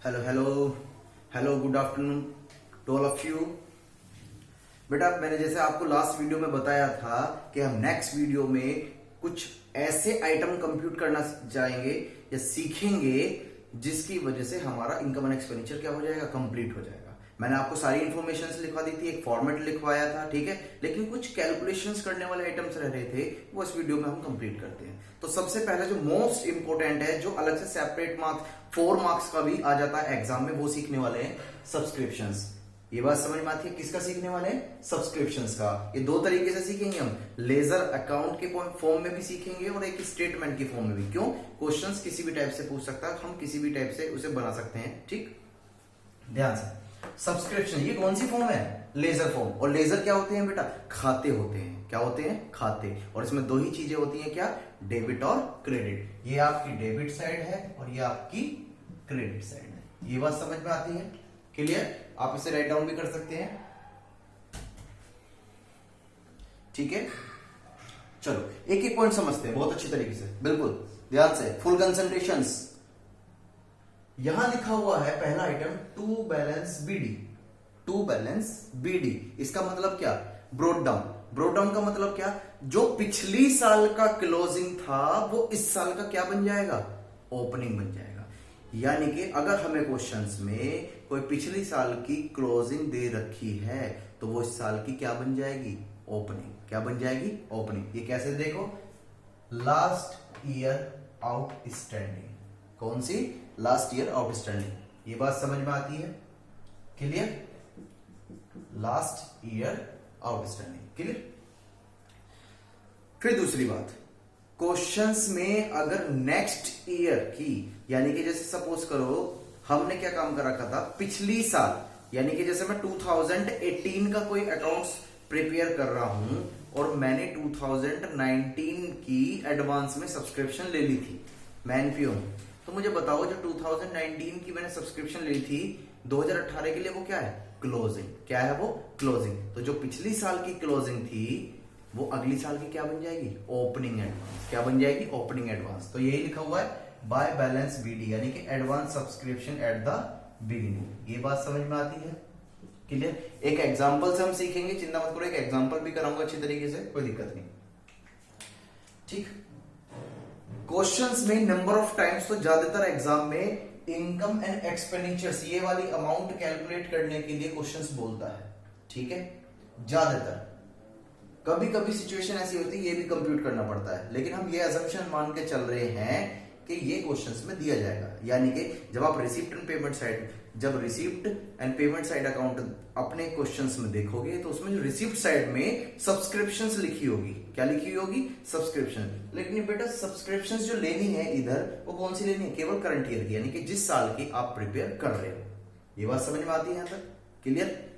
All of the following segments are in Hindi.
Hello hello hello good afternoon to all of you. बेटा मैंने जैसे आपको लास्ट वीडियो में बताया था कि हम नेक्स्ट वीडियो में कुछ ऐसे आइटम कंप्यूट करना जाएंगे या सीखेंगे जिसकी वजह से हमारा इनकम एंड एक्सपेंडिचर क्या हो जाएगा, कंप्लीट हो जाएगा। मैंने आपको सारी इंफॉर्मेशन लिखवा दी थी, एक फॉर्मेट लिखवाया था, ठीक है, लेकिन कुछ कैलकुलेशंस करने वाले आइटम्स रह रहे थे, वो इस वीडियो में हम कंप्लीट करते हैं। तो सबसे पहले जो मोस्ट इंपोर्टेंट है, जो अलग से सेपरेट मार्क्स 4 मार्क्स का भी आ जाता है एग्जाम में, वो सीखने वाले हैं सब्सक्रिप्शंस। ये बात समझ में आती है? किसका सीखने वाले हैं? सब्सक्रिप्शंस का। ये दो तरीके से सीखेंगे हम, लेजर अकाउंट के फॉर्म में भी सीखेंगे और एक स्टेटमेंट की फॉर्म में भी। क्यों? क्वेश्चंस किसी भी टाइप से पूछ सकता है, हम किसी भी टाइप से उसे बना सकते हैं, ठीक। ध्यान से, सब्सक्रिप्शन ये कौन सी फॉर्म है? Ledger form. और लेजर क्या होते हैं बेटा? खाते होते हैं। क्या होते हैं? खाते। और इसमें दो ही चीजें होती हैं, क्या? डेबिट और क्रेडिट। ये आपकी डेबिट साइड है और ये आपकी क्रेडिट साइड है। ये बात समझ में आती है? क्लियर? आप इसे राइट डाउन भी कर सकते हैं, ठीक है। चलो एक एक पॉइंट समझते हैं बहुत अच्छी तरीके से, बिल्कुल ध्यान से, फुल कंसंट्रेशन। यहां लिखा हुआ है पहला item, to balance BD. To balance BD, इसका मतलब क्या? Broad down. ब्रोड डाउन का मतलब क्या? जो पिछली साल का क्लोजिंग था वो इस साल का क्या बन जाएगा? ओपनिंग बन जाएगा। यानी कि अगर हमें क्वेश्चंस में कोई पिछली साल की क्लोजिंग दे रखी है तो वो इस साल की क्या बन जाएगी? ओपनिंग। क्या बन जाएगी? ओपनिंग। ये कैसे देखो? Last year outstanding. कौन सी? Last year outstanding. ये बात समझ में आती है? Clear? Last year outstanding. Clear? फिर दूसरी बात, क्वेश्चंस में अगर नेक्स्ट ईयर की, यानी कि जैसे सपोज करो हमने क्या काम कर रखा था पिछली साल, यानी कि जैसे मैं 2018 का कोई अकाउंट्स प्रिपेयर कर रहा हूं और मैंने 2019 की एडवांस में सब्सक्रिप्शन ले ली थी, मैं एनपीओ हूं, तो मुझे बताओ जो 2019 की मैंने सब्सक्रिप्शन ली थी 2018 के लिए वो क्या है? क्लोजिंग। क्या है वो? क्लोजिंग। तो जो पिछली साल की क्लोजिंग थी वो अगली साल की क्या बन जाएगी? Opening advance. क्या बन जाएगी? Opening advance. तो यही लिखा हुआ है बाय बैलेंस बीडी, यानी कि advance subscription at the beginning. ये बात समझ में आती है? क्लियर? एक एग्जांपल से हम सीखेंगे, चिंता मत करो, एक एग्जांपल भी कराऊंगा अच्छी तरीके से, कोई दिक्कत नहीं, ठीक। क्वेश्चंस में नंबर ऑफ टाइम्स तो ज्यादातर एग्जाम में इनकम एंड एक्सपेंडिचर्स, ये वाली अमाउंट कैलकुलेट करने के लिए क्वेश्चंस बोलता है, ठीक है, ज्यादातर। कभी कभी सिचुएशन ऐसी होती है ये भी कंप्यूट करना पड़ता है, लेकिन हम ये अजम्पशन मान के चल रहे हैं कि ये क्वेश्चंस में दिया जाएगा। यानी कि जब आप रिसीप्ट एंड पेमेंट साइड, जब receipt and payment side account अपने क्वेश्चंस में देखोगे तो उसमें जो रिसीप्ट साइड में सब्सक्रिप्शंस लिखी होगी, क्या लिखी होगी? सब्सक्रिप्शन। लेकिन बेटा सब्सक्रिप्शंस जो लेनी है इधर, वो कौन सी लेनी है? केवल करंट ईयर की, यानी कि जिस साल की आप प्रिपेयर कर रहे हो। ये बात समझ में आती है यहां तक? क्लियर?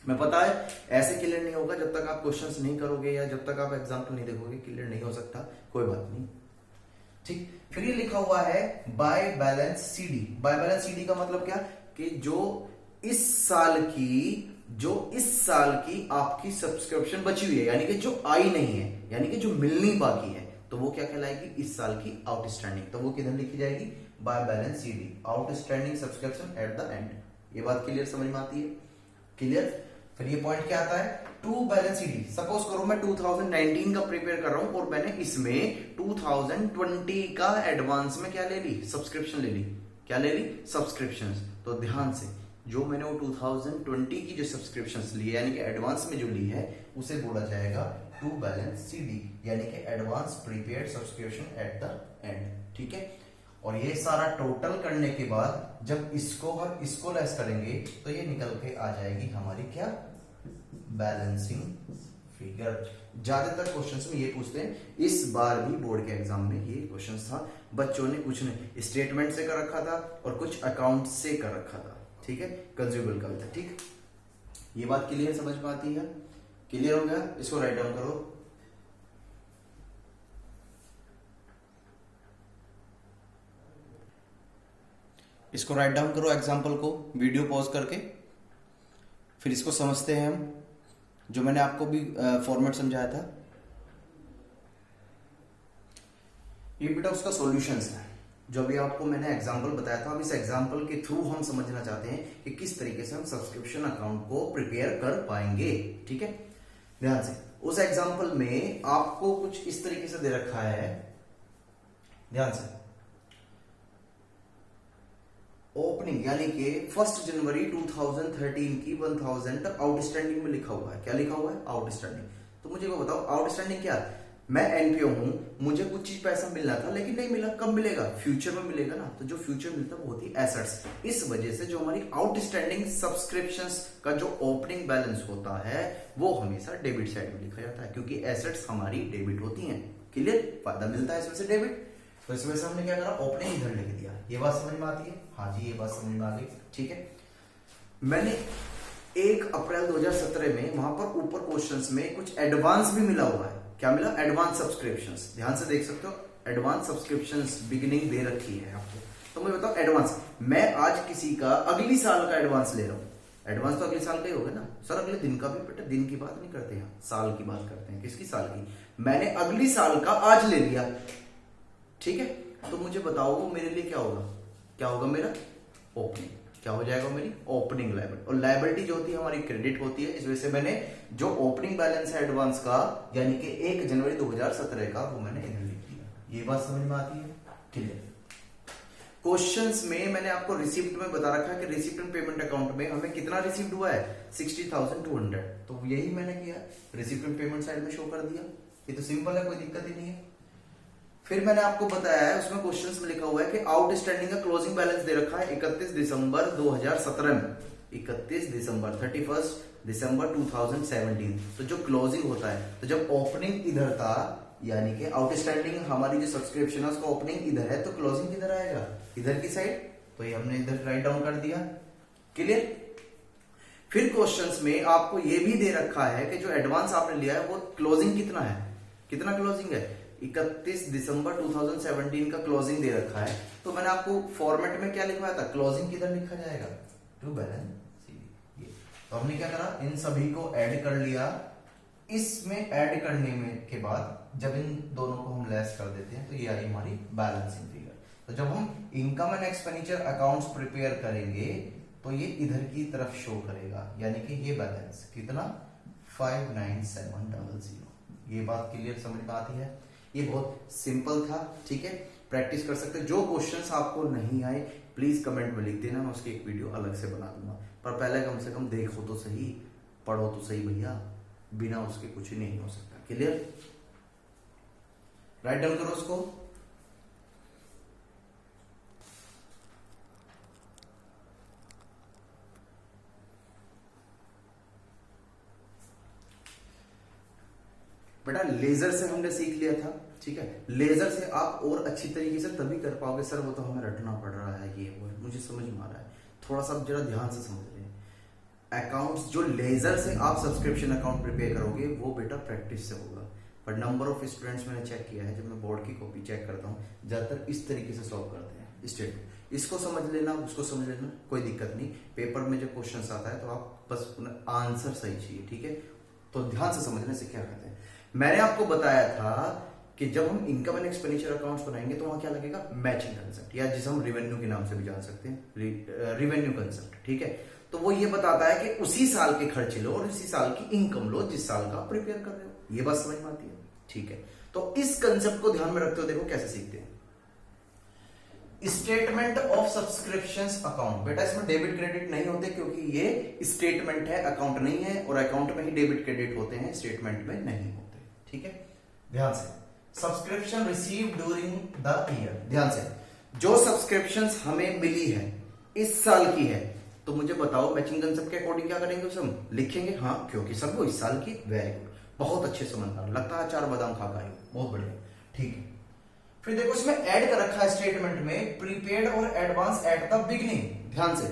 मैं पता है ऐसे क्लियर नहीं होगा जब तक आप क्वेश्चंस नहीं करोगे या जब तक आप एग्जाम्पल नहीं देखोगे, क्लियर नहीं हो सकता, कोई बात नहीं, ठीक। फिर ये लिखा हुआ है by balance CD. By balance CD का मतलब क्या? कि जो इस साल की आपकी सब्सक्रिप्शन बची हुई है, यानी कि जो आई नहीं है, यानी कि जो मिलनी बाकी है, तो वो क्या कहलाएगी? इस साल की आउटस्टैंडिंग। तो वो किधर लिखी जाएगी? By balance CD, outstanding subscription at the end. ये बात क्लियर समझ में आती है? क्लियर? फिर ये पॉइंट क्या आता है? To balance CD. सपोज करो मैं 2019 का प्रिपेयर कर रहा हूं और मैंने इसमें 2020 का एडवांस में क्या ले ली? सब्सक्रिप्शन ले ली। क्या ले ली? सब्सक्रिप्शन। तो ध्यान से, जो मैंने वो 2020 की जो सब्सक्रिप्शन ली है, यानी कि एडवांस में जो ली है, उसे बोला जाएगा टू बैलेंस सीडी, यानी कि advance prepaid subscription at the end, ठीक है। और ये सारा टोटल करने के बाद जब इसको और इसको लेस करेंगे तो ये निकल के आ जाएगी हमारी क्या? Balancing figure. ज्यादातर क्वेश्चंस में ये पूछते हैं, इस बार भी बोर्ड के एग्जाम में ये क्वेश्चन था। बच्चों ने कुछ ने स्टेटमेंट से कर रखा था और कुछ अकाउंट से कर रखा था, ठीक है, कंज्यूमेबल का था, ठीक। ये बात क्लियर समझ में आती है? क्लियर हो गया? इसको राइट डाउन करो। इसको राइट डाउन करो एग्जाम्पल को, वीडियो पॉज करके, फिर इसको समझते हैं हम, जो मैंने आपको भी फॉर्मेट समझाया था। ये बेटा उसका सॉल्यूशंस है। जो अभी आपको मैंने एग्जाम्पल बताया था, अब इस एग्जाम्पल के थ्रू हम समझना चाहते हैं कि किस तरीके से हम सब्सक्रिप्शन अकाउंट को प्रिपेयर कर पाएंगे। ठीक है, ध्यान से उस एग्जाम्पल में आपको कुछ इस तरीके से दे रखा है, ध्यान से ओपनिंग यानी कि 1 जनवरी 2013 की 1000 आउटस्टैंडिंग में लिखा हुआ है। क्या लिखा हुआ है? आउटस्टैंडिंग। तो मुझे वो बताओ आउटस्टैंडिंग क्या है? मैं एनपीओ हूं, मुझे कुछ चीज पैसा मिलना था लेकिन नहीं मिला। कब मिलेगा? फ्यूचर में मिलेगा ना। तो जो फ्यूचर मिलता है वो होती है एसेट्स। इस वजह से जो हमारी आउटस्टैंडिंग सब्सक्रिप्शंस का जो ओपनिंग बैलेंस होता है वो हमेशा डेबिट साइड में लिखा जाता है, क्योंकि एसेट्स हमारी डेबिट होती हैं। क्लियर? फायदा मिलता है इसमें से डेबिट। तो इस वजह से हमने क्या करा? ओपनिंग इधर लिख दिया। ये बात समझ में आती है? हाँ जी, ये बात समझ में आ गई। ठीक है, मैंने 1 अप्रैल 2017 में वहां पर ऊपर क्वेश्चंस में कुछ एडवांस भी मिला हुआ है। क्या मिला? Advance subscriptions. ध्यान से देख सकते हो, एडवांस सब्सक्रिप्शंस बिगिनिंग दे रखी है आपको। तो मुझे बताओ एडवांस, मैं आज किसी का अगली साल का एडवांस ले रहा हूं। एडवांस तो अगले साल का ही होगा ना सर? अगले दिन का भी? बेटा दिन की बात नहीं करते हैं, साल की बात करते हैं। किसकी? साल की। मैंने अगली साल का आज ले लिया। ठीक है, तो मुझे बताओ वो मेरे लिए क्या होगा? क्या होगा मेरा? ओपनिंग। क्या हो जाएगा? मेरी ओपनिंग लायबिलिटी। और लायबिलिटी जो होती है हमारी क्रेडिट होती है। इस वजह से मैंने जो ओपनिंग बैलेंस है एडवांस का यानी कि 1 जनवरी 2017 का वो मैंने इधर लिख दिया। ये बात समझ में आती है? ठीक है, क्वेश्चंस में मैंने आपको रिसिप्ट में बता रखा है कि रिसिप्ट एंड पेमेंट अकाउंट में हमें कितना रिसिप्ट हुआ है? 60,200। तो यही मैंने किया, रिसिप्ट एंड पेमेंट साइड में शो कर दिया। ये तो सिंपल है, कोई दिक्कत ही नहीं है। फिर मैंने आपको बताया है उसमें क्वेश्चंस में लिखा हुआ है कि आउटस्टैंडिंग का क्लोजिंग बैलेंस दे रखा है 31 दिसंबर 2017 में। 31 दिसंबर 31 दिसंबर 2017। तो जो क्लोजिंग होता है, तो जब ओपनिंग इधर था यानी कि आउटस्टैंडिंग हमारी जो सब्सक्रिप्शन है उसका ओपनिंग इधर है, तो क्लोजिंग किधर आएगा? इधर की साइड। तो ये हमने इधर राइट डाउन कर दिया। क्लियर? फिर क्वेश्चंस में आपको ये भी दे रखा है कि जो एडवांस आपने लिया है वो क्लोजिंग कितना है? कितना क्लोजिंग है? 31 दिसंबर 2017 का क्लोजिंग दे रखा है। तो मैंने आपको फॉर्मेट में क्या लिखवाया था? क्लोजिंग किधर लिखा जाएगा? To balance sheet. तो हमने क्या करा? इन सभी को ऐड कर लिया। इसमें ऐड करने में के बाद जब इन दोनों को हम लेस कर देते हैं तो ये आई हमारी बैलेंसिंग फिगर। तो जब हम income and expenditure accounts prepare करेंगे तो ये इधर की तरफ शो करेगा, यानी कि ये बैलेंस कितना? 59700। ये बात क्लियर समझ में आती है? ये बहुत सिंपल था। ठीक है, प्रैक्टिस कर सकते हैं। जो क्वेश्चंस आपको नहीं आए प्लीज कमेंट में लिख देना, मैं उसकी एक वीडियो अलग से बना दूंगा। पर पहले कम से कम देखो तो सही, पढ़ो तो सही भैया, बिना उसके कुछ ही नहीं हो सकता। क्लियर? राइट डाउन करो उसको। बेटा लेजर से हमने सीख लिया था। ठीक है, लेजर से आप और अच्छी तरीके से तभी कर पाओगे। सर वो तो हमें रटना पड़ रहा है, ये वो है। मुझे समझ में आ रहा है, थोड़ा सा जरा ध्यान से समझ रहे हैं। अकाउंट्स जो लेजर से आप सब्सक्रिप्शन अकाउंट प्रिपेयर करोगे वो बेटा प्रैक्टिस से होगा। पर नंबर ऑफ स्टूडेंट्स मैंने चेक किया है, जब मैं बोर्ड की कॉपी चेक करता हूँ ज्यादातर इस तरीके से सॉल्व करते हैं स्टेटमेंट। इसको समझ लेना, उसको समझ लेना, कोई दिक्कत नहीं। पेपर में जब क्वेश्चन आता है तो आप बस आंसर सही चाहिए। ठीक है, तो ध्यान से समझने से क्या कहते हैं। मैंने आपको बताया था कि जब हम इनकम एंड एक्सपेंडिचर अकाउंट्स बनाएंगे तो वहां क्या लगेगा? मैचिंग कंसेप्ट, या जिसे हम रिवेन्यू के नाम से भी जान सकते हैं, रिवेन्यू कंसेप्ट। ठीक है, तो वो ये बताता है कि उसी साल के खर्चे लो और उसी साल की इनकम लो जिस साल का प्रिपेयर कर रहे हो। ये बात समझ में आती है? ठीक है, तो इस कंसेप्ट को ध्यान में रखते हो देखो कैसे सीखते हैं। Statement of subscriptions account. बेटा इसमें डेबिट क्रेडिट नहीं होते क्योंकि ये स्टेटमेंट है, अकाउंट नहीं है। और अकाउंट में ही डेबिट क्रेडिट होते हैं, स्टेटमेंट में नहीं होते। ठीक है, ध्यान से। Subscription receive during the year. ध्यान से, जो सब्सक्रिप्शंस हमें मिली है इस साल की है, तो मुझे बताओ मैचिंग कंसेप्ट के अकॉर्डिंग क्या करेंगे? उसे हम लिखेंगे। हाँ, क्योंकि सर वो इस साल की। वेरी गुड, बहुत अच्छे समझदार, लगता है 4 बादाम खा गए, बहुत बढ़िया। ठीक है, फिर देखो इसमें ऐड कर रखा है स्टेटमेंट में प्रीपेड और एडवांस एट द बिगिनिंग। ध्यान से,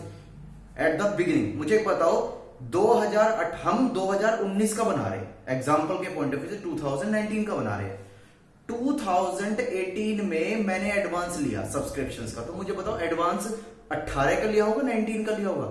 एट द बिगिनिंग। मुझे बताओ 2008 हम 2019 का बना रहे हैं, एग्जाम्पल के पॉइंट ऑफ व्यू से 2019 का बना रहे हैं। 2018 में मैंने एडवांस लिया सब्सक्रिप्शंस का, तो मुझे बताओ एडवांस 18 का लिया होगा 19 का लिया होगा?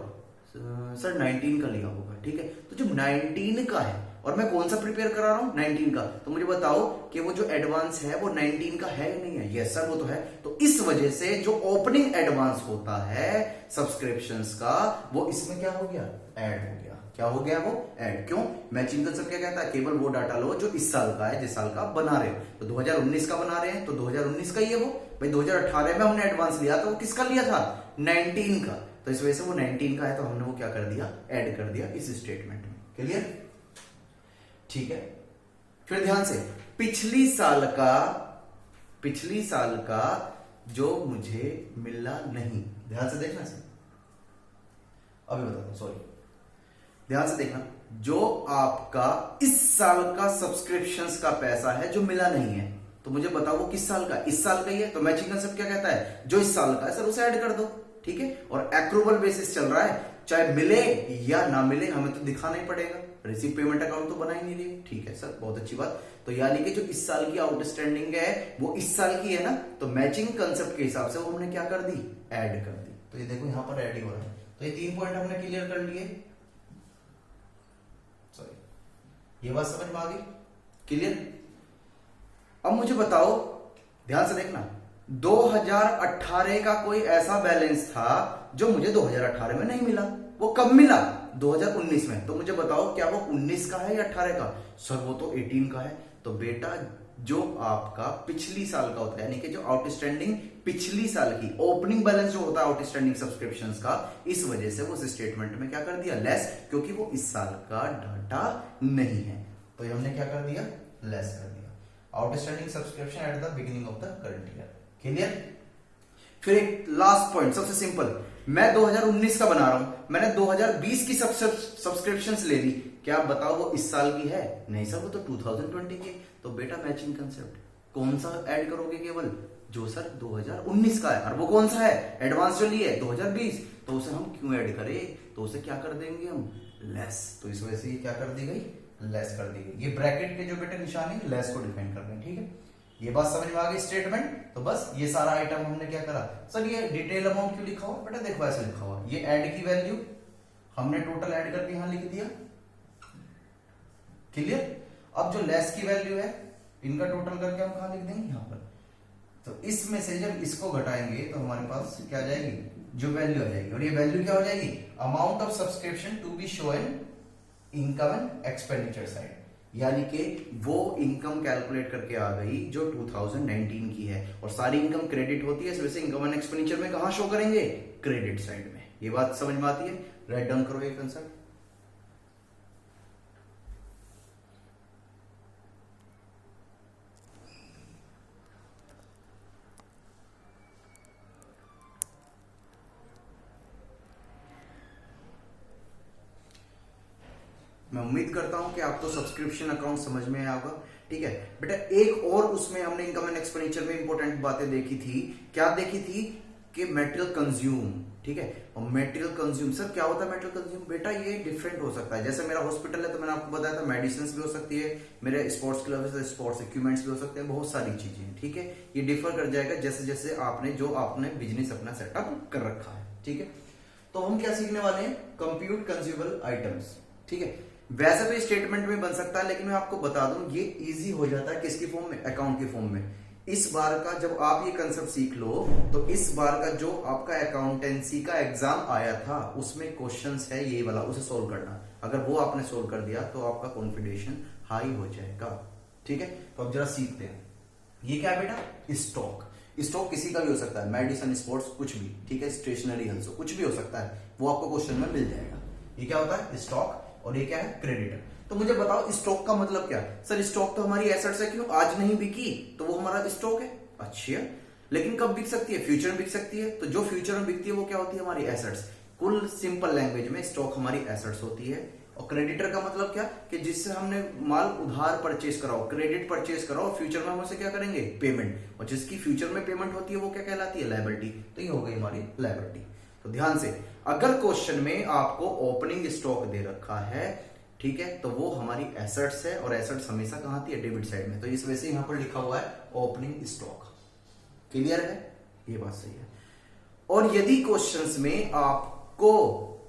सर 19 का लिया होगा। ठीक है, तो जब 19 का है और मैं कौन सा प्रिपेयर करा रहा हूं 19 का, तो मुझे बताओ कि वो जो एडवांस है वो 19 का है या नहीं है? यस सर वो तो है। तो इस वजह से जो ओपनिंग एडवांस होता है सब्सक्रिप्शंस का वो इसमें क्या हो गया, ऐड हो गया। क्या हो गया वो, ऐड। क्यों? मैचिंग कंसेप्ट क्या कहता है, केवल वो डाटा लो जो इस साल का है, जिस साल का आप बना रहे हो। तो 2019 का बना रहे हैं तो 2019 का ही है वो। भाई 2018 में हमने एडवांस लिया तो वो किसका लिया था, 19 का। तो इस वजह से वो 19 का है तो हमने वो क्या कर दिया, ऐड कर दिया इस स्टेटमेंट में। क्लियर? ठीक है। फिर ध्यान से, पिछली साल का जो मुझे मिला नहीं, ध्यान से देखना सर, अभी बताता हूं, सॉरी, ध्यान से देखना, जो आपका इस साल का सब्सक्रिप्शंस का पैसा है जो मिला नहीं है, तो मुझे बताओ वो किस साल का, इस साल का ही है। तो मैचिंग कंसेप्ट क्या कहता है, जो इस साल का है सर उसे ऐड कर दो। ठीक है, और एक्रूवल बेसिस चल रहा है, चाहे मिले या ना मिले हमें तो दिखाना ही पड़ेगा, रिसीव पेमेंट अकाउंट तो बना ही नहीं रही। ठीक है सर, बहुत अच्छी बात। तो यानी कि जो इस साल की आउटस्टैंडिंग है वो इस साल की है ना, तो मैचिंग कंसेप्ट के हिसाब से वो हमने क्या कर दी, ऐड कर दी। तो ये देखो यहां पर ऐड ही हो रहा है। तो ये 3 पॉइंट हमने क्लियर कर लिए। सॉरी, ये बात समझ में आ गई? क्लियर? अब मुझे बताओ, ध्यान से देखना, 2018 का कोई ऐसा बैलेंस था जो मुझे 2018 में नहीं मिला, वो कब मिला, 2019 में। तो मुझे बताओ क्या वो 19 का है या 18 का? सर वो तो 18 का है। तो बेटा जो आपका पिछली साल का होता है, यानी कि जो आउटस्टैंडिंग पिछली साल की ओपनिंग बैलेंस जो होता है आउटस्टैंडिंग सब्सक्रिप्शंस का, इस वजह से वो उस स्टेटमेंट में क्या कर दिया, लेस, क्योंकि वो इस साल का डाटा नहीं है। तो ये हमने क्या कर दिया, लेस कर दिया। Outstanding subscription at the beginning of the current year. Clear? फिर एक लास्ट पॉइंट, सबसे सिंपल, मैं 2019 का बना रहा हूं, मैंने 2020 की सब्सक्रिप्शंस ले ली, क्या आप बताओ वो इस साल की है? नहीं सर वो तो 2020 की। तो बेटा मैचिंग कंसेप्ट कौन सा ऐड करोगे, केवल जो सर 2019 का है, और वो कौन सा है, एडवांस जो लिए 2020, तो उसे हम क्यों ऐड करें, तो उसे क्या कर देंगे हम, लेस। तो इस वजह से ये क्या कर दी गई, लेस कर दी गई। ये ब्रैकेट के जो बेटे निशान है लेस को डिफाइन कर रहे हैं। ठीक है, ये बात समझ में आ गई स्टेटमेंट? तो बस ये सारा आइटम हमने क्या करा। सर ये डिटेल अमाउंट क्यों लिखा हुआ, बेटा देखो ऐसे लिखा हुआ, ये ऐड की वैल्यू हमने टोटल ऐड करके यहां लिख दिया। क्लियर? अब जो लेस की वैल्यू है इनका टोटल करके हम कहां लिख देंगे, यहां पर। तो इसमें से जब इसको घटाएंगे तो हमारे पास क्या आ जाएगी, जो वैल्यू आ जाएगी, और ये वैल्यू क्या हो जाएगी, amount of subscription to be shown income and expenditure side, यानी कि वो इनकम कैलकुलेट करके आ गई जो 2019 की है, और सारी इनकम क्रेडिट होती है, इस वजह से इनकम एंड एक्सपेंडिचर में कहां शो करेंगे, क्रेडिट साइड में। ये बात समझ में आती है? राइट डाउन करो ये कंसेप्ट। मैं उम्मीद करता हूं कि आपको सब्सक्रिप्शन अकाउंट समझ में आया होगा। ठीक है बेटा, एक और उसमें हमने इनकम एंड एक्सपेंडिचर में इंपॉर्टेंट बातें देखी थी। क्या देखी थी कि मटेरियल कंज्यूम। ठीक है, और मटेरियल कंज्यूम, सर क्या होता है मटेरियल कंज्यूम? बेटा ये डिफरेंट हो सकता है, जैसे मेरा हॉस्पिटल है तो मैंने आपको बताया था मेडिसिन भी हो सकती है, मेरे स्पोर्ट्स क्लब है तो स्पोर्ट्स इक्विपमेंट्स भी हो सकते हैं, बहुत सारी चीजें। ठीक है, ये डिफर कर जाएगा जैसे जैसे आपने बिजनेस अपना सेटअप कर रखा है। ठीक है, तो हम क्या सीखने वाले हैं, कंप्यूट कंज्यूमेबल आइटम्स। ठीक है, वैसे तो स्टेटमेंट में बन सकता है, लेकिन मैं आपको बता दूं ये इजी हो जाता है किसकी फॉर्म में, अकाउंट के फॉर्म में। इस बार का जब आप ये कंसेप्ट सीख लो तो इस बार का जो आपका अकाउंटेंसी का एग्जाम आया था उसमें क्वेश्चंस है ये वाला, उसे सोल्व करना। अगर वो आपने सोल्व कर दिया तो आपका कॉन्फिडेंस हाई हो जाएगा। ठीक है, तो अब जरा सीखते हैं। ये क्या है बेटा, स्टॉक। स्टॉक किसी का भी हो सकता है, मेडिसिन, स्पोर्ट्स, कुछ भी। ठीक है, स्टेशनरी हल्सो, कुछ भी हो सकता है, वो आपको क्वेश्चन में मिल जाएगा। ये क्या होता है, स्टॉक, और ये क्या है, क्रेडिटर। तो मुझे बताओ स्टॉक का मतलब क्या है? सर स्टॉक तो हमारी एसेट्स है, क्यों, आज नहीं बिकी तो वो हमारा स्टॉक है। अच्छा, लेकिन कब बिक सकती है, फ्यूचर में बिक सकती है। तो जो फ्यूचर में बिकती है वो क्या होती है, हमारी एसेट्स। कुल सिंपल लैंग्वेज में स्टॉक हमारी एसेट्स होती है। और क्रेडिटर का मतलब क्या, कि जिससे हमने माल उधार परचेज कराओ, क्रेडिट परचेज कराओ, फ्यूचर में हम उसे क्या करेंगे, पेमेंट। और जिसकी फ्यूचर में पेमेंट होती है वो क्या कहलाती है, लायबिलिटी। तो ये हो गई हमारी लायबिलिटी। तो ध्यान से, अगर क्वेश्चन में आपको ओपनिंग स्टॉक दे रखा है, ठीक है, तो वो हमारी एसेट्स है, और एसेट्स हमेशा कहां आती है, डेबिट साइड में। तो इस वजह से यहां पर लिखा हुआ है ओपनिंग स्टॉक। क्लियर है, ये बात सही है। और यदि क्वेश्चंस में आपको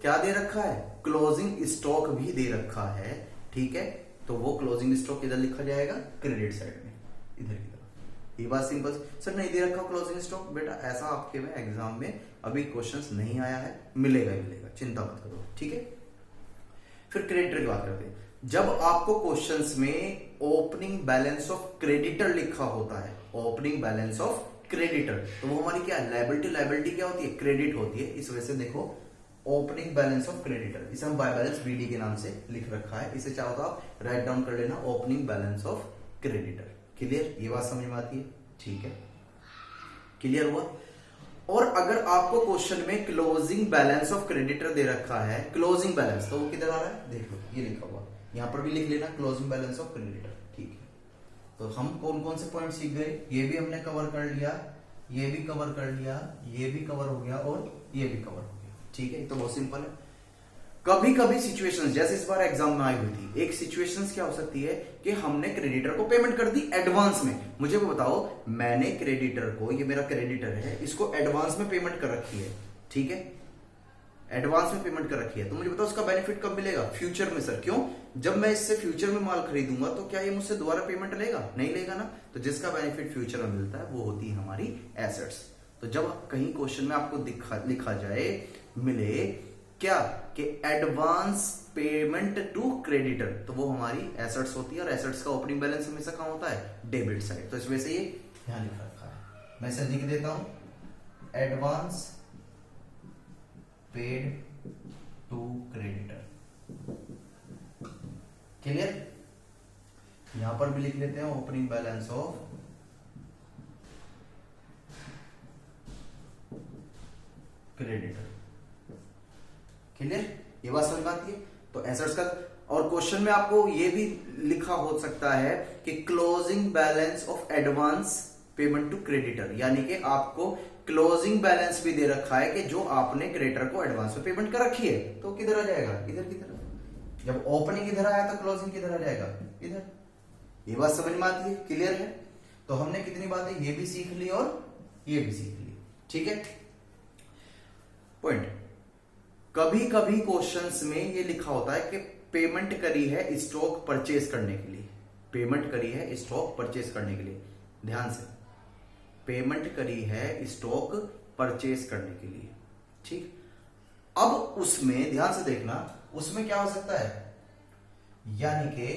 क्या दे रखा है, क्लोजिंग स्टॉक भी दे रखा है, ठीक है, तो वो क्लोजिंग स्टॉक किधर लिखा जाएगा, क्रेडिट साइड में, इधर की तरफ। ये बात सिंपल। सर नहीं दे रखा क्लोजिंग स्टॉक, बेटा ऐसा आपके में एग्जाम में अभी क्वेश्चंस नहीं आया है, मिलेगा ही मिलेगा, चिंता मत करो, ठीक है। फिर क्रेडिटर की बात करते हैं। जब आपको क्वेश्चंस में ओपनिंग बैलेंस ऑफ क्रेडिटर लिखा होता है, ओपनिंग बैलेंस ऑफ क्रेडिटर, तो वो हमारी क्या है, लायबिलिटी। लायबिलिटी क्या होती है, क्रेडिट होती है। इस वजह से देखो ओपनिंग बैलेंस ऑफ क्रेडिटर, इसे हम बाय बैलेंस बीडी के नाम से लिख रखा है। इसे चाहो तो आप राइट डाउन कर लेना, opening balance of creditor. Clear, ये बात समझ में आती है, ठीक है, क्लियर हुआ। और अगर आपको क्वेश्चन में क्लोजिंग बैलेंस ऑफ क्रेडिटर दे रखा है, क्लोजिंग बैलेंस, तो वो किधर आ रहा है, देख लो ये लिखा हुआ, यहां पर भी लिख लेना क्लोजिंग बैलेंस ऑफ क्रेडिटर, ठीक है। तो हम कौन कौन से पॉइंट सीख गए, ये भी हमने कवर कर लिया, ये भी कवर कर लिया, ये भी कवर हो गया और ये भी कवर हो गया, ठीक है। तो बहुत सिंपल है। कभी कभी सिचुएशंस, जैसे इस बार एग्जाम में आई हुई थी, एक सिचुएशंस क्या हो सकती है कि हमने क्रेडिटर को पेमेंट कर दी एडवांस में। मुझे वो बताओ, मैंने क्रेडिटर को, ये मेरा क्रेडिटर है, इसको एडवांस में पेमेंट कर रखी है, ठीक है, एडवांस में पेमेंट कर रखी है, तो मुझे बताओ उसका बेनिफिट कब मिलेगा, फ्यूचर में। सर क्यों, जब मैं इससे फ्यूचर में माल खरीदूंगा तो क्या ये मुझसे दोबारा पेमेंट लेगा, नहीं लेगा ना। तो जिसका बेनिफिट फ्यूचर में मिलता है वो होती है हमारी एसेट्स। तो जब कहीं क्वेश्चन में आपको लिखा जाए, मिले क्या कि एडवांस पेमेंट टू क्रेडिटर, तो वो हमारी एसेट्स होती है। और एसेट्स का ओपनिंग बैलेंस हमेशा कहां होता है, डेबिट साइड। तो इस वजह से ये यहां लिखा रखा है, मैं इसे लिख देता हूं, advance paid to creditor. Clear, यहां पर भी लिख लेते हैं opening balance of creditor. Clear, ये बात समझ में आती है। तो एसेट्स का, और क्वेश्चन में आपको ये भी लिखा हो सकता है कि closing balance of advance payment to creditor, यानी कि आपको क्लोजिंग बैलेंस भी दे रखा है कि जो आपने क्रेडिटर को एडवांस में पेमेंट कर रखी है, तो किधर आ जाएगा, इधर की तरफ। जब ओपनिंग इधर आया तो क्लोजिंग किधर आ जाएगा, इधर। ये बात समझ में आती है, क्लियर है। तो हमने कितनी बातें ये भी सीख ली और ये भी सीख ली, ठीक है। पॉइंट, कभी कभी क्वेश्चंस में ये लिखा होता है कि पेमेंट करी है स्टॉक परचेज करने के लिए, पेमेंट करी है स्टॉक परचेज करने के लिए, ध्यान से, पेमेंट करी है स्टॉक परचेज करने के लिए, ठीक। अब उसमें ध्यान से देखना, उसमें क्या हो सकता है, यानी कि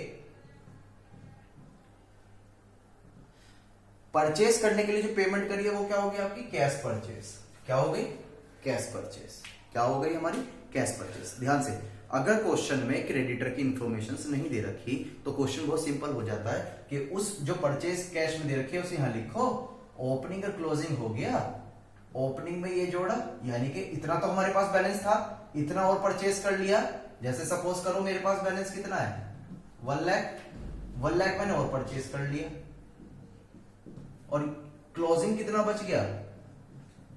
परचेज करने के लिए जो पेमेंट करी है वो क्या होगी आपकी, कैश परचेज। क्या हो गई, कैश परचेज। क्या हो गई हमारी, कैश परचेज। ध्यान से, अगर क्वेश्चन में क्रेडिटर की इंफॉर्मेशन नहीं दे रखी तो क्वेश्चन बहुत सिंपल हो जाता है कि उस जो परचेज कैश में दे रखी है उसे यहां लिखो, ओपनिंग और क्लोजिंग हो गया, ओपनिंग में ये जोड़ा, यानी कि इतना तो हमारे पास बैलेंस था, इतना और परचेज कर लिया। जैसे सपोज करो मेरे पास बैलेंस कितना है, 1 लाख, 1 लाख मैंने और परचेज कर लिया, और क्लोजिंग कितना बच गया,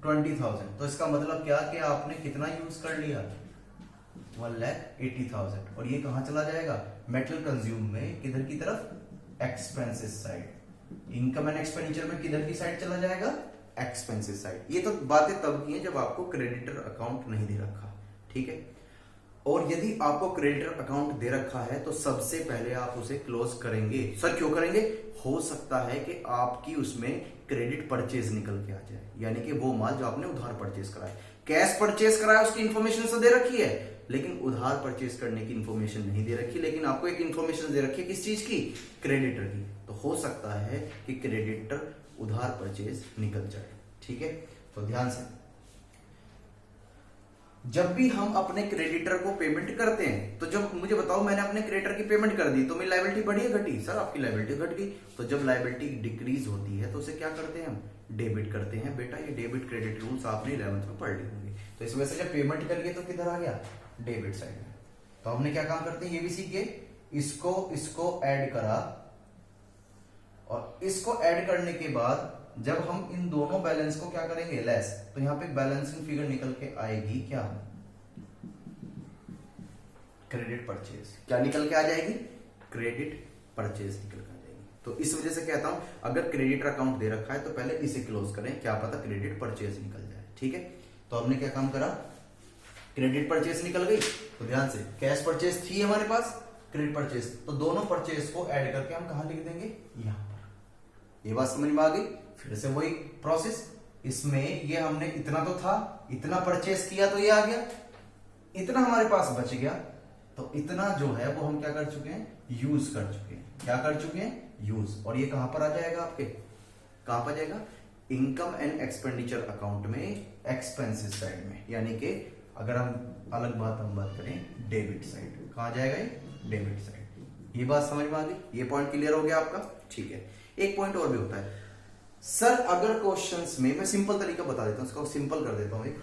20,000। तो इसका मतलब क्या कि आपने कितना यूज कर लिया, 1,80,000। और ये कहां चला जाएगा, मेटल कंज्यूम में, किधर की तरफ, expenses side. Income and expenditure में किधर की साइड चला जाएगा, एक्सपेंसेस साइड। ये तो बातें तब की हैं जब आपको क्रेडिटर अकाउंट नहीं दे रखा, ठीक है। और यदि आपको क्रेडिटर अकाउंट दे रखा है तो सबसे पहले आप उसे क्लोज करेंगे। सर क्यों करेंगे, हो सकता है कि आपकी उसमें क्रेडिट परचेज निकल के आ जाए, यानी कि वो माल जो आपने उधार परचेज करा है, कैश परचेज करा है उसकी इंफॉर्मेशन तो दे रखी है, लेकिन उधार परचेज करने की इंफॉर्मेशन नहीं दे रखी, लेकिन आपको एक इंफॉर्मेशन दे रखी है किस चीज की, क्रेडिटर की। तो हो सकता है कि क्रेडिटर उधार परचेज निकल जाए, ठीक है। तो ध्यान से, जब भी हम अपने क्रेडिटर को पेमेंट करते हैं, तो जब मुझे बताओ मैंने अपने क्रेडिटर की पेमेंट कर दी तो मेरी लायबिलिटी बढ़ी है घटी, सर आपकी लायबिलिटी घट गई। तो जब लायबिलिटी डिक्रीज होती है तो उसे क्या करते हैं हम, डेबिट करते हैं। बेटा ये डेबिट क्रेडिट रूल्स आपने 11th में पढ़ ली होंगे। तो इस वजह से जब पेमेंट करिए तो किधर आ गया, डेबिट साइड में। तो हमने क्या काम करते हैं ये भी सीखे, इसको ऐड करा, और इसको ऐड करने के बाद जब हम इन दोनों बैलेंस को क्या करेंगे, लेस, तो यहां पे बैलेंसिंग फिगर निकल के आएगी क्या, क्रेडिट परचेज। क्या निकल के आ जाएगी, क्रेडिट परचेज निकल के आ जाएगी। तो इस वजह से कहता हूं अगर क्रेडिटर अकाउंट दे रखा है तो पहले इसे क्लोज करें, क्या पता क्रेडिट परचेज निकल जाए, ठीक है। तो हमने क्या काम करा, क्रेडिट परचेज निकल गई। तो ध्यान से, कैश परचेज थी हमारे पास, क्रेडिट परचेज, तो दोनों परचेज को ऐड करके हम कहां लिख देंगे, यहां पर। ये बात समझ में आ गई। फिर से वही प्रोसेस, इसमें ये हमने इतना तो था, इतना परचेज किया तो ये आ गया, इतना हमारे पास बच गया, तो इतना जो है वो हम क्या कर चुके हैं, यूज कर चुके हैं। क्या कर चुके हैं, यूज। और ये कहां पर आ जाएगा आपके, कहां पर जाएगा, इनकम एंड एक्सपेंडिचर अकाउंट में, एक्सपेंसेस साइड में, यानी कि अगर हम अलग बात करें डेबिट साइड, कहां जाएगा ये, डेबिट साइड। ये बात समझ में आ गई, ये पॉइंट क्लियर हो गया आपका, ठीक है। एक पॉइंट और भी होता है सर, अगर क्वेश्चंस में, मैं सिंपल तरीका बता देता हूं, इसको सिंपल कर देता हूं एक,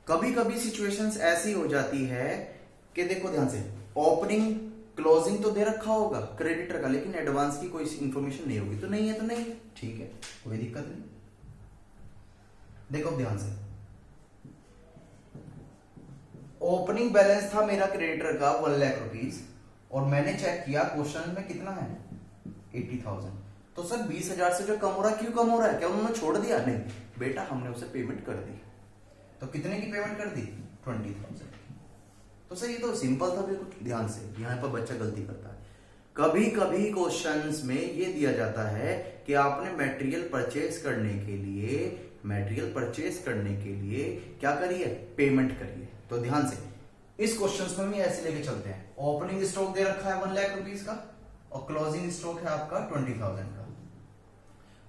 कभी कभी सिचुएशंस ऐसी हो जाती है कि देखो ध्यान से, ओपनिंग क्लोजिंग तो दे रखा होगा क्रेडिटर का, लेकिन एडवांस की कोई इंफॉर्मेशन नहीं होगी, तो नहीं है तो नहीं है, ठीक है, कोई दिक्कत नहीं। देखो ध्यान से, ओपनिंग बैलेंस था मेरा क्रेडिटर का 1 लाख रुपीज, और मैंने चेक किया क्वेश्चन में कितना है 80,000, तो सर 20,000 से जो कम हो रहा है, क्यों कम हो रहा है, क्या उन्होंने छोड़ दिया, नहीं बेटा, हमने उसे पेमेंट कर दी। तो कितने की पेमेंट कर दी, 20,000। तो सर ये तो सिंपल था बिल्कुल। ध्यान से, यहां पर बच्चा गलती करता है, कभी कभी क्वेश्चंस में ये दिया जाता है कि आपने मटेरियल परचेज करने के लिए क्या करिए, पेमेंट करिए। तो ध्यान से, इस क्वेश्चंस में भी ऐसे लेके चलते हैं, ओपनिंग स्टॉक दे रखा है 1 लाख रुपीज का, और क्लोजिंग स्टॉक है आपका 20,000 का।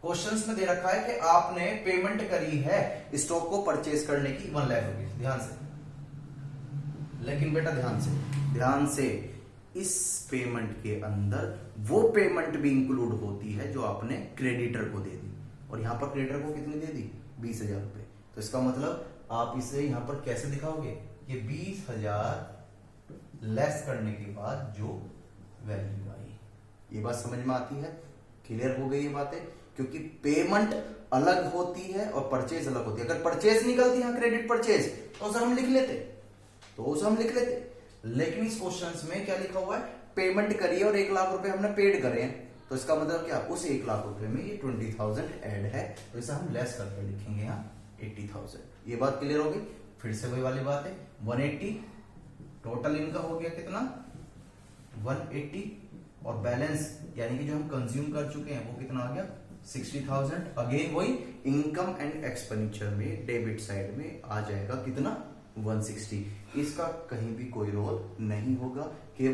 क्वेश्चंस में दे रखा है कि आपने पेमेंट करी है स्टॉक को परचेज करने की 1 लाख रुपीज, ध्यान से। लेकिन बेटा ध्यान से, इस पेमेंट के अंदर वो पेमेंट भी इंक्लूड होती है जो आपने क्रेडिटर को दे दी, और यहां पर क्रेडिटर को कितनी दे दी, 20,000 रुपए। तो इसका मतलब आप इसे यहां पर कैसे दिखाओगे, ये 20,000 लेस करने के बाद जो वैल्यू आई। ये बात समझ में आती है, क्लियर हो गई ये बातें, क्योंकि पेमेंट अलग होती है और परचेज अलग होती है। अगर परचेज निकलती है क्रेडिट परचेज, तो उसे हम लिख लेते, लेकिन इस क्वेश्चंस में क्या लिखा हुआ है, पेमेंट करिए और 1 लाख रुपए हमने पेड करे हैं, तो इसका मतलब क्या, उस 1 लाख रुपए में ये 20,000 ऐड है, तो इसे हम लेस करके लिखेंगे यहाँ 80,000। ये बात क्लियर हो गई। फिर से वही वाली बात है, 180 टोटल इनका हो गया कितना, 180, और बैलेंस यानी कि जो हम कंज्यूम कर चुके हैं वो कितना आ गया, 60,000। अगेन वही इनकम एंड एक्सपेंडिचर में डेबिट साइड में आ जाएगा कितना, 160। इसका कहीं भी कोई रोल नहीं होगा, केवल